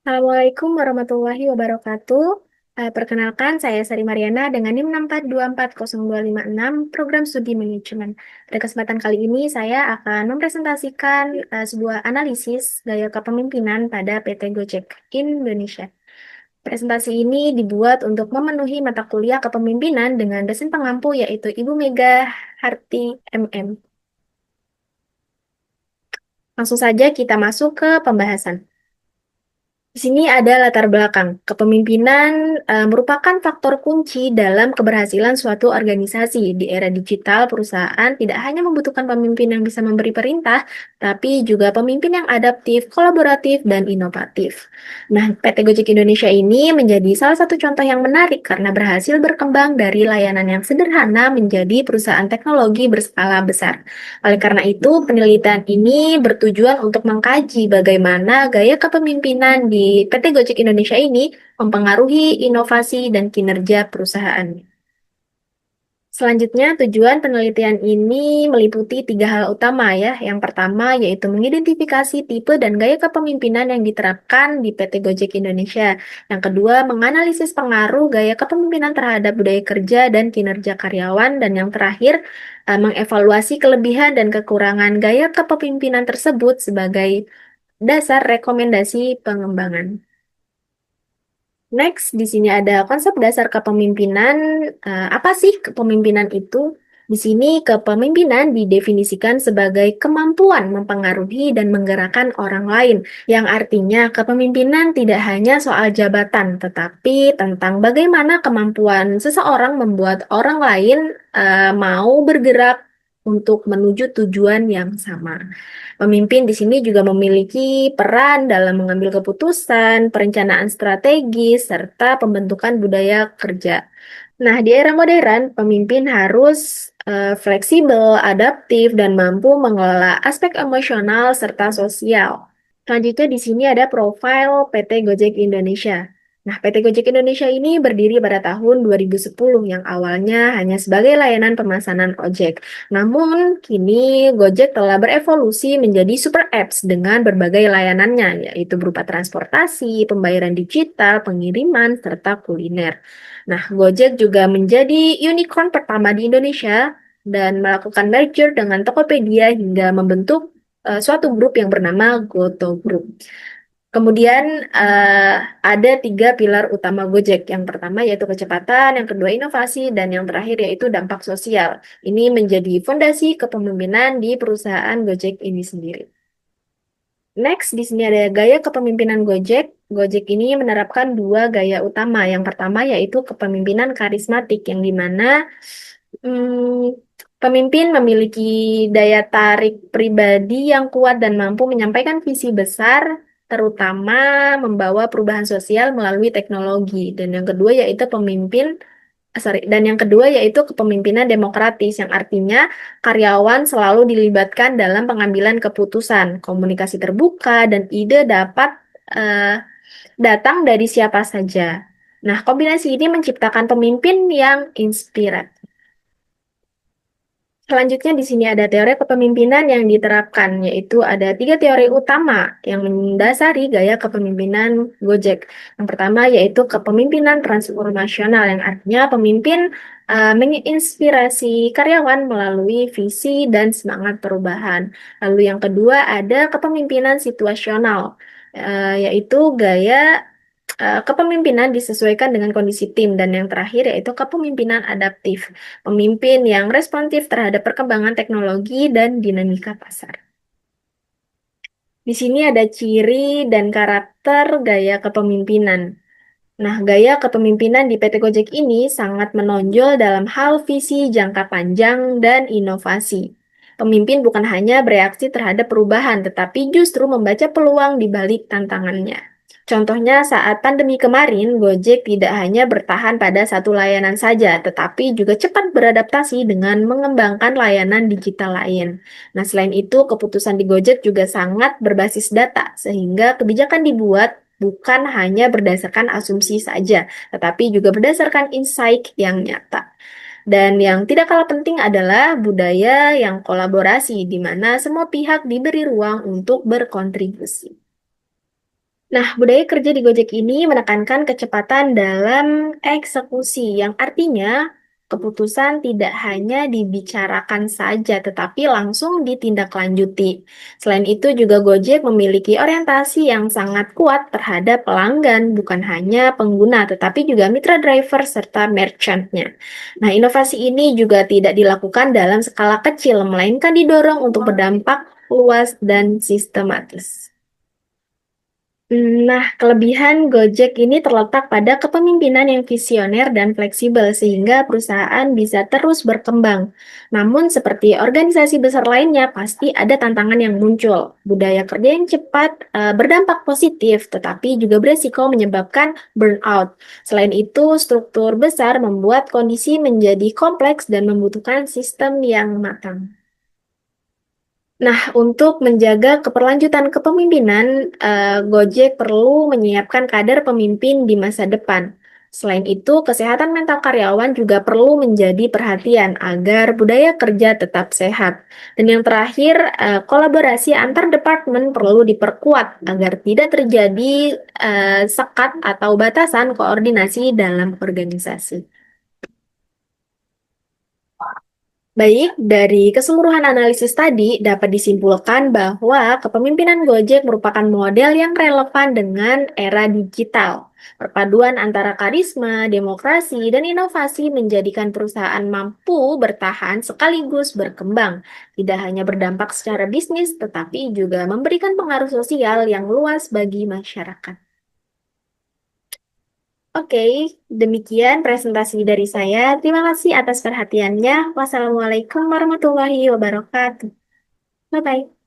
Assalamualaikum warahmatullahi wabarakatuh. Perkenalkan, saya Sari Mariana dengan NIM 6424026 Program Studi Manajemen. Pada kesempatan kali ini, saya akan mempresentasikan sebuah analisis gaya kepemimpinan pada PT Gojek Indonesia. Presentasi ini dibuat untuk memenuhi mata kuliah kepemimpinan dengan dosen pengampu yaitu Ibu Mega Harti MM. Langsung saja kita masuk ke pembahasan. Di sini ada latar belakang. Kepemimpinan merupakan faktor kunci dalam keberhasilan suatu organisasi. Di era digital, perusahaan tidak hanya membutuhkan pemimpin yang bisa memberi perintah, tapi juga pemimpin yang adaptif, kolaboratif, dan inovatif. Nah, PT Gojek Indonesia ini menjadi salah satu contoh yang menarik karena berhasil berkembang dari layanan yang sederhana menjadi perusahaan teknologi berskala besar. Oleh karena itu, penelitian ini bertujuan untuk mengkaji bagaimana gaya kepemimpinan di PT Gojek Indonesia ini mempengaruhi inovasi dan kinerja perusahaan. Selanjutnya, tujuan penelitian ini meliputi tiga hal utama ya. Yang pertama yaitu mengidentifikasi tipe dan gaya kepemimpinan yang diterapkan di PT Gojek Indonesia. Yang kedua, menganalisis pengaruh gaya kepemimpinan terhadap budaya kerja dan kinerja karyawan. Dan yang terakhir, mengevaluasi kelebihan dan kekurangan gaya kepemimpinan tersebut sebagai dasar rekomendasi pengembangan. Next, di sini ada konsep dasar kepemimpinan. Apa sih kepemimpinan itu? Di sini kepemimpinan didefinisikan sebagai kemampuan mempengaruhi dan menggerakkan orang lain, yang artinya kepemimpinan tidak hanya soal jabatan, tetapi tentang bagaimana kemampuan seseorang membuat orang lain mau bergerak untuk menuju tujuan yang sama. Pemimpin di sini juga memiliki peran dalam mengambil keputusan, perencanaan strategis, serta pembentukan budaya kerja. Nah, di era modern, pemimpin harus fleksibel, adaptif, dan mampu mengelola aspek emosional serta sosial. Selanjutnya di sini ada profil PT Gojek Indonesia. Nah, PT Gojek Indonesia ini berdiri pada tahun 2010 yang awalnya hanya sebagai layanan pemesanan ojek. Namun, kini Gojek telah berevolusi menjadi super apps dengan berbagai layanannya, yaitu berupa transportasi, pembayaran digital, pengiriman, serta kuliner. Nah, Gojek juga menjadi unicorn pertama di Indonesia dan melakukan merger dengan Tokopedia hingga membentuk suatu grup yang bernama Goto Group. Kemudian ada tiga pilar utama Gojek. Yang pertama yaitu kecepatan, yang kedua inovasi, dan yang terakhir yaitu dampak sosial. Ini menjadi fondasi kepemimpinan di perusahaan Gojek ini sendiri. Next, di sini ada gaya kepemimpinan Gojek. Gojek ini menerapkan dua gaya utama. Yang pertama yaitu kepemimpinan karismatik, yang dimana pemimpin memiliki daya tarik pribadi yang kuat dan mampu menyampaikan visi besar, terutama membawa perubahan sosial melalui teknologi. Dan yang kedua yaitu kepemimpinan demokratis, yang artinya karyawan selalu dilibatkan dalam pengambilan keputusan, komunikasi terbuka, dan ide dapat eh, datang dari siapa saja. Nah, kombinasi ini menciptakan pemimpin yang inspiratif. Selanjutnya di sini ada teori kepemimpinan yang diterapkan, yaitu ada tiga teori utama yang mendasari gaya kepemimpinan Gojek. Yang pertama yaitu kepemimpinan transformasional, yang artinya pemimpin menginspirasi karyawan melalui visi dan semangat perubahan. Lalu yang kedua ada kepemimpinan situasional, yaitu gaya kepemimpinan disesuaikan dengan kondisi tim, dan yang terakhir yaitu kepemimpinan adaptif, pemimpin yang responsif terhadap perkembangan teknologi dan dinamika pasar. Di sini ada ciri dan karakter gaya kepemimpinan. Nah, gaya kepemimpinan di PT Gojek ini sangat menonjol dalam hal visi jangka panjang dan inovasi. Pemimpin bukan hanya bereaksi terhadap perubahan, tetapi justru membaca peluang di balik tantangannya. Contohnya saat pandemi kemarin, Gojek tidak hanya bertahan pada satu layanan saja, tetapi juga cepat beradaptasi dengan mengembangkan layanan digital lain. Nah, selain itu, keputusan di Gojek juga sangat berbasis data, sehingga kebijakan dibuat bukan hanya berdasarkan asumsi saja, tetapi juga berdasarkan insight yang nyata. Dan yang tidak kalah penting adalah budaya yang kolaborasi, di mana semua pihak diberi ruang untuk berkontribusi. Nah, budaya kerja di Gojek ini menekankan kecepatan dalam eksekusi, yang artinya keputusan tidak hanya dibicarakan saja, tetapi langsung ditindaklanjuti. Selain itu, juga Gojek memiliki orientasi yang sangat kuat terhadap pelanggan, bukan hanya pengguna, tetapi juga mitra driver serta merchant-nya. Nah, inovasi ini juga tidak dilakukan dalam skala kecil, melainkan didorong untuk berdampak luas dan sistematis. Nah, kelebihan Gojek ini terletak pada kepemimpinan yang visioner dan fleksibel sehingga perusahaan bisa terus berkembang. Namun, seperti organisasi besar lainnya, pasti ada tantangan yang muncul. Budaya kerja yang cepat berdampak positif, tetapi juga beresiko menyebabkan burnout. Selain itu, struktur besar membuat kondisi menjadi kompleks dan membutuhkan sistem yang matang. Nah, untuk menjaga keberlanjutan kepemimpinan, Gojek perlu menyiapkan kader pemimpin di masa depan. Selain itu, kesehatan mental karyawan juga perlu menjadi perhatian agar budaya kerja tetap sehat. Dan yang terakhir, kolaborasi antar departemen perlu diperkuat agar tidak terjadi sekat atau batasan koordinasi dalam organisasi. Baik, dari keseluruhan analisis tadi dapat disimpulkan bahwa kepemimpinan Gojek merupakan model yang relevan dengan era digital. Perpaduan antara karisma, demokrasi, dan inovasi menjadikan perusahaan mampu bertahan sekaligus berkembang. Tidak hanya berdampak secara bisnis, tetapi juga memberikan pengaruh sosial yang luas bagi masyarakat. Oke, demikian presentasi dari saya. Terima kasih atas perhatiannya. Wassalamualaikum warahmatullahi wabarakatuh. Bye-bye.